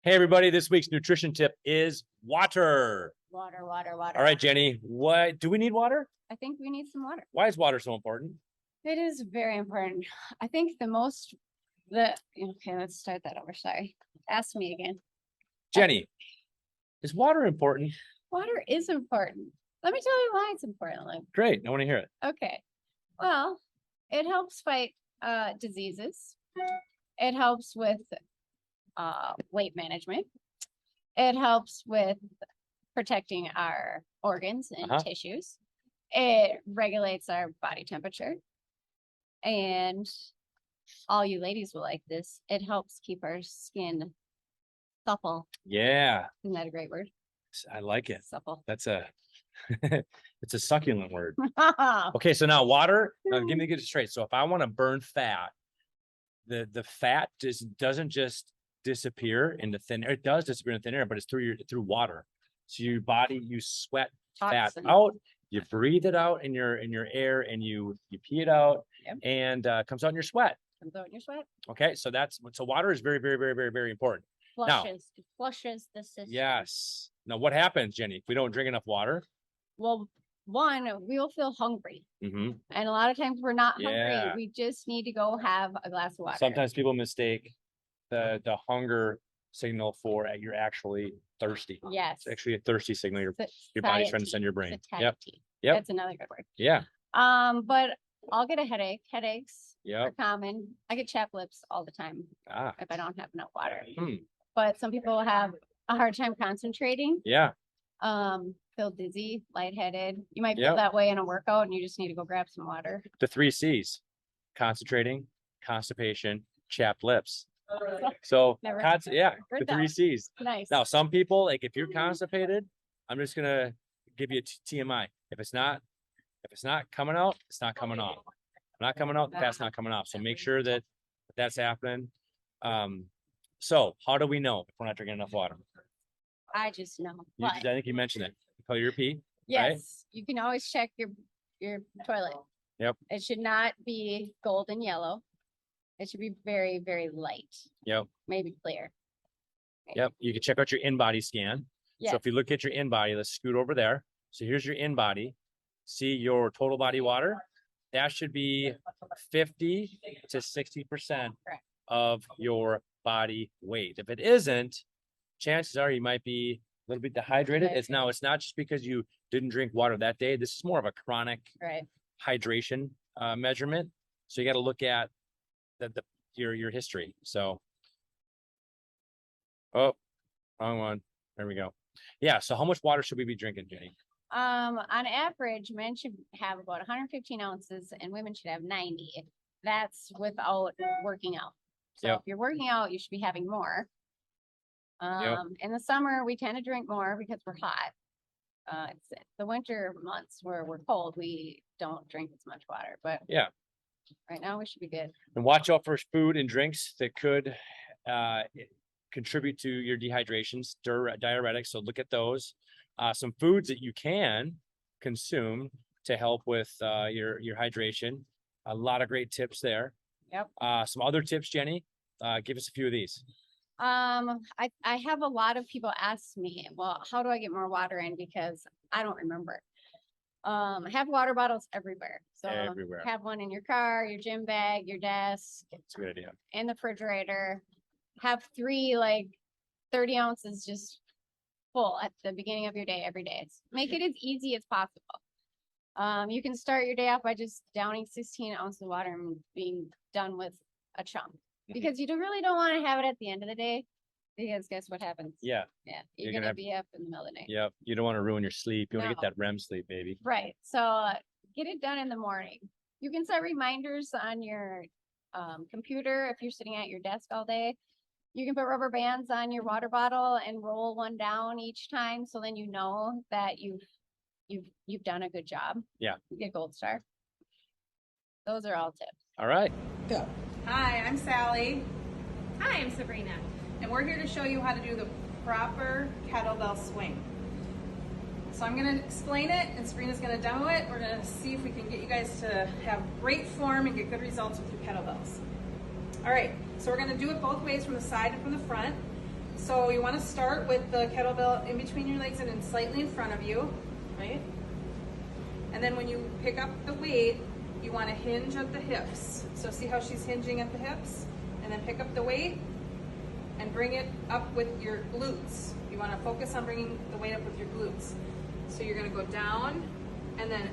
Hey, everybody, this week's nutrition tip is water. Water, water, water. All right, Jenny, what do we need water? I think we need some water. Why is water so important? It is very important. I think okay, let's start that over. Sorry. Ask me again. Jenny, is water important? Water is important. Let me tell you why it's important. Great, I want to hear it. Okay. Well, it helps fight diseases. It helps with weight management. It helps with protecting our organs and tissues. It regulates our body temperature. And all you ladies will like this. It helps keep our skin supple. Yeah. Isn't that a great word? I like it. Supple. That's it's a succulent word. Okay, so now water, give me get it straight. So if I want to burn fat, the fat doesn't just disappear into thin air. It does disappear in thin air, but it's through water. So your body, you sweat fat out, you breathe it out in your air, and you pee it out, and comes out in your sweat. Comes out in your sweat. Okay, so water is very, very, very, very, very important. It flushes the system. Yes. Now, what happens, Jenny, if we don't drink enough water? Well, one, we'll feel hungry. Mm-hmm. And a lot of times we're not hungry. We just need to go have a glass of water. Sometimes people mistake the hunger signal for you're actually thirsty. Yes. It's actually a thirsty signal your body's trying to send your brain. Yep. That's another good word. Yeah. But I'll get a headache. Headaches are common. I get chapped lips all the time if I don't have enough water. But some people have a hard time concentrating. Yeah. Feel dizzy, lightheaded. You might feel that way in a workout, and you just need to go grab some water. The 3 C's: concentrating, constipation, chapped lips. So the 3 C's. Nice. Now, some people, like if you're constipated, I'm just gonna give you a TMI. If it's not coming out, it's not coming off. Not coming out, that's not coming off. So make sure that that's happening. So how do we know if we're not drinking enough water? I just know. I think you mentioned it. Color your pee. Yes. Right? You can always check your toilet. Yep. It should not be golden yellow. It should be very, very light. Yep. Maybe clear. Yep. You can check out your in-body scan. Yes. So if you look at your in-body, let's scoot over there. So here's your in-body. See your total body water. That should be 50 to 60% of your body weight. If it isn't, chances are you might be a little bit dehydrated. It's not just because you didn't drink water that day. This is more of a chronic hydration measurement. So you got to look at your history. So, wrong one. There we go. Yeah. So how much water should we be drinking, Jenny? On average, men should have about 115 ounces and women should have 90. That's without working out. So if you're working out, you should be having more. In the summer, we tend to drink more because we're hot. It's the winter months where we're cold, we don't drink as much water. But right now we should be good. And watch out for food and drinks that could contribute to your dehydrations, diuretics. So look at those. Some foods that you can consume to help with your hydration. A lot of great tips there. Yep. Some other tips, Jenny. Give us a few of these. I have a lot of people ask me, well, how do I get more water in? Because I don't remember. Have water bottles everywhere. So have one in your car, your gym bag, your desk. That's a good idea. In the refrigerator. Have 3 30 ounces just full at the beginning of your day every day. Make it as easy as possible. You can start your day off by just downing 16 ounces of water and being done with a chunk. Because you really don't want to have it at the end of the day, because guess what happens? Yeah, you're gonna be up in the middle of the night. Yep, you don't want to ruin your sleep. You want to get that REM sleep, baby. Right. So get it done in the morning. You can set reminders on your computer if you're sitting at your desk all day. You can put rubber bands on your water bottle and roll one down each time, so then you know that you've done a good job. Yeah. You get a gold star. Those are all tips. All right. Go. Hi, I'm Sally. Hi, I'm Sabrina. And we're here to show you how to do the proper kettlebell swing. So I'm going to explain it, and Sabrina's going to demo it. We're going to see if we can get you guys to have great form and get good results with your kettlebells. All right, so we're going to do it both ways, from the side and from the front. So you want to start with the kettlebell in between your legs and then slightly in front of you, right? And then when you pick up the weight, you want to hinge at the hips. So see how she's hinging at the hips? And then pick up the weight and bring it up with your glutes. You want to focus on bringing the weight up with your glutes. So you're going to go down and then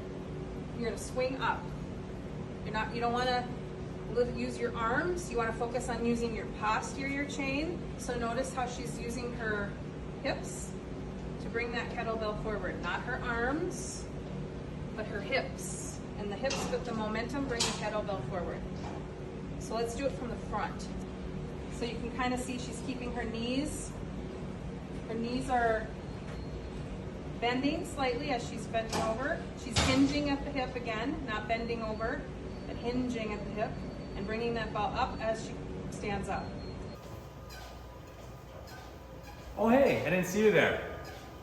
you're going to swing up. You don't want to use your arms. You want to focus on using your posterior chain. So notice how she's using her hips to bring that kettlebell forward. Not her arms, but her hips. And the hips with the momentum bring the kettlebell forward. So let's do it from the front. So you can kind of see she's keeping her knees. Her knees are bending slightly as she's bending over. She's hinging at the hip again, not bending over, but hinging at the hip and bringing that ball up as she stands up. Oh, hey, I didn't see you there.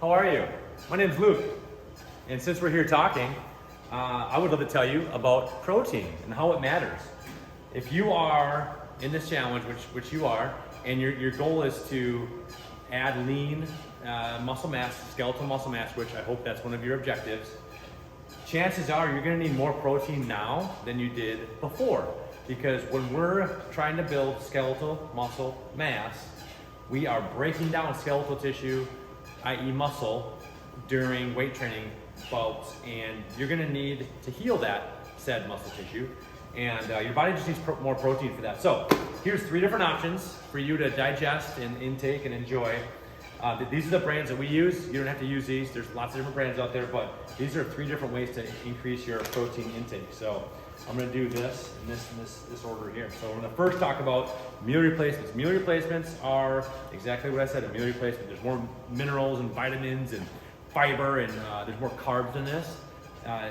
How are you? My name's Luke. And since we're here talking, I would love to tell you about protein and how it matters. If you are in this challenge, which you are, and your goal is to add lean muscle mass, skeletal muscle mass, which I hope that's one of your objectives, chances are you're gonna need more protein now than you did before. Because when we're trying to build skeletal muscle mass, we are breaking down skeletal tissue, i.e. muscle, during weight training bouts, and you're gonna need to heal that said muscle tissue, and your body just needs more protein for that. So here's 3 different options for you to digest and intake and enjoy. These are the brands that we use. You don't have to use these. There's lots of different brands out there, but these are 3 different ways to increase your protein intake. So I'm gonna do this in this order here. So we're gonna first talk about meal replacements. Meal replacements are exactly what I said, a meal replacement. There's more minerals and vitamins and fiber, and there's more carbs in this.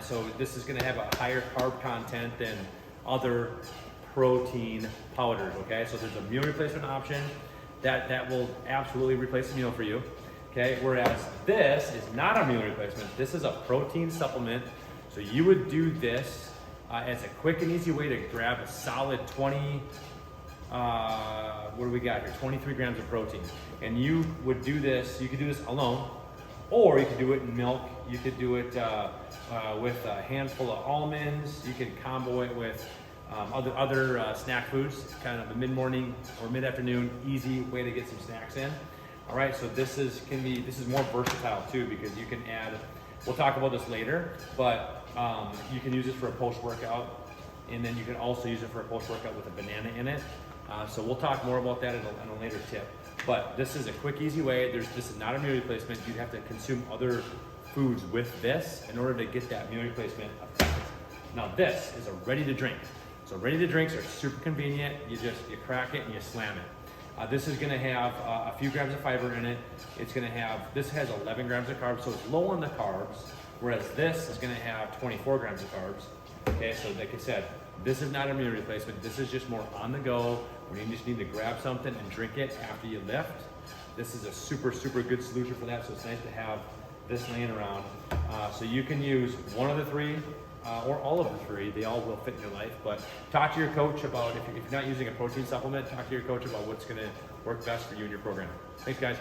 So this is gonna have a higher carb content than other protein powders, okay? So there's a meal replacement option that will absolutely replace the meal for you, okay? Whereas this is not a meal replacement. This is a protein supplement. So you would do this as a quick and easy way to grab a solid 20, what do we got here? 23 grams of protein. And you would do this, you could do this alone, or you could do it in milk. You could do it with a handful of almonds. You can combo it with other snack foods, kind of a mid-morning or mid-afternoon easy way to get some snacks in. All right, so this is more versatile too, because you can add, we'll talk about this later, but you can use it for a post-workout, and then you can also use it for a post-workout with a banana in it. So we'll talk more about that in a later tip. But this is a quick, easy way. This is not a meal replacement. You have to consume other foods with this in order to get that meal replacement effect. Now this is a ready to drink. So ready to drinks are super convenient. You crack it and you slam it. This is gonna have a few grams of fiber in it. This has 11 grams of carbs, so it's low on the carbs, whereas this is gonna have 24 grams of carbs. Okay, so like I said, this is not a meal replacement. This is just more on the go, when you just need to grab something and drink it after you lift. This is a super, super good solution for that, so it's nice to have this laying around. So you can use one of the 3, or all of the 3. They all will fit in your life, but talk to your coach about, if you're not using a protein supplement, talk to your coach about what's gonna work best for you and your program. Thanks, guys.